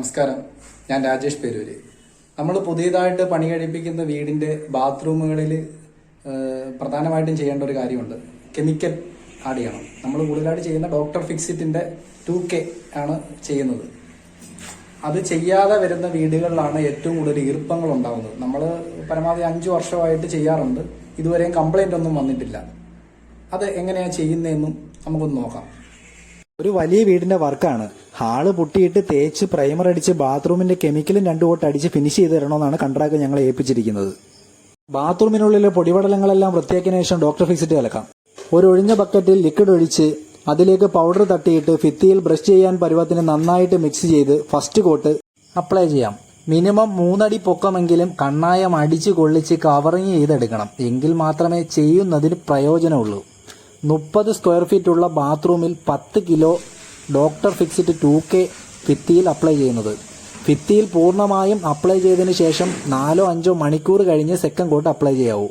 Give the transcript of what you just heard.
നമസ്കാരം, ഞാൻ രാജേഷ് പേരൂര്. നമ്മൾ പുതിയതായിട്ട് പണി കഴിപ്പിക്കുന്ന വീടിന്റെ ബാത്റൂമുകളിൽ പ്രധാനമായിട്ടും ചെയ്യേണ്ട ഒരു കാര്യമുണ്ട്. കെമിക്കൽ ആഡ് ചെയ്യണം. നമ്മൾ കൂടുതലായിട്ട് ചെയ്യുന്ന ഡോക്ടർ ഫിക്സിറ്റിന്റെ 2K ആണ് ചെയ്യുന്നത്. അത് ചെയ്യാതെ വരുന്ന വീടുകളിലാണ് ഏറ്റവും കൂടുതൽ ഈർപ്പങ്ങൾ ഉണ്ടാകുന്നത്. നമ്മൾ പരമാവധി 5 വർഷമായിട്ട് ചെയ്യാറുണ്ട്. ഇതുവരെയും കംപ്ലൈന്റ് ഒന്നും വന്നിട്ടില്ല. അത് എങ്ങനെയാണ് ചെയ്യുന്നതെന്നും നമുക്കൊന്ന് നോക്കാം. ഒരു വലിയ വീടിന്റെ വർക്കാണ്. ഹാള് പൊട്ടിയിട്ട് തേച്ച് പ്രൈമർ അടിച്ച് ബാത്റൂമിന്റെ കെമിക്കലും 2 കോട്ട് അടിച്ച് ഫിനിഷ് ചെയ്ത് തരണമെന്നാണ് കൺട്രാക്ട് ഞങ്ങളെ ഏൽപ്പിച്ചിരിക്കുന്നത്. ബാത്റൂമിനുള്ളിലെ പൊടിപടലങ്ങളെല്ലാം വൃത്തിയാക്കിയതിനു ശേഷം ഡോക്ടർ ഫിക്സിറ്റ് കലക്കാം. ഒരു ഒഴിഞ്ഞ ബക്കറ്റിൽ ലിക്വിഡ് ഒഴിച്ച് അതിലേക്ക് പൗഡർ തട്ടിയിട്ട് ഭിത്തിയിൽ ബ്രഷ് ചെയ്യാൻ പരുവത്തിന് നന്നായിട്ട് മിക്സ് ചെയ്ത് ഫസ്റ്റ് കോട്ട് അപ്ലൈ ചെയ്യാം. മിനിമം 3 അടി പൊക്കമെങ്കിലും കണ്ണായം അടിച്ച് കൊള്ളിച്ച് കവറിങ് ചെയ്തെടുക്കണം. എങ്കിൽ മാത്രമേ ചെയ്യുന്നതിന് പ്രയോജനമുള്ളൂ. 30 സ്ക്വയർ ഫീറ്റ് ഉള്ള ബാത്റൂമിൽ 10 കിലോ ഡോക്ടർ ഫിക്സിറ്റ് 2K ഭിത്തിയിൽ അപ്ലൈ ചെയ്യുന്നത്. ഭിത്തിയിൽ പൂർണ്ണമായും അപ്ലൈ ചെയ്തതിനു ശേഷം 4-5 മണിക്കൂർ കഴിഞ്ഞ് സെക്കൻഡ് കോട്ട് അപ്ലൈ ചെയ്യാവൂ.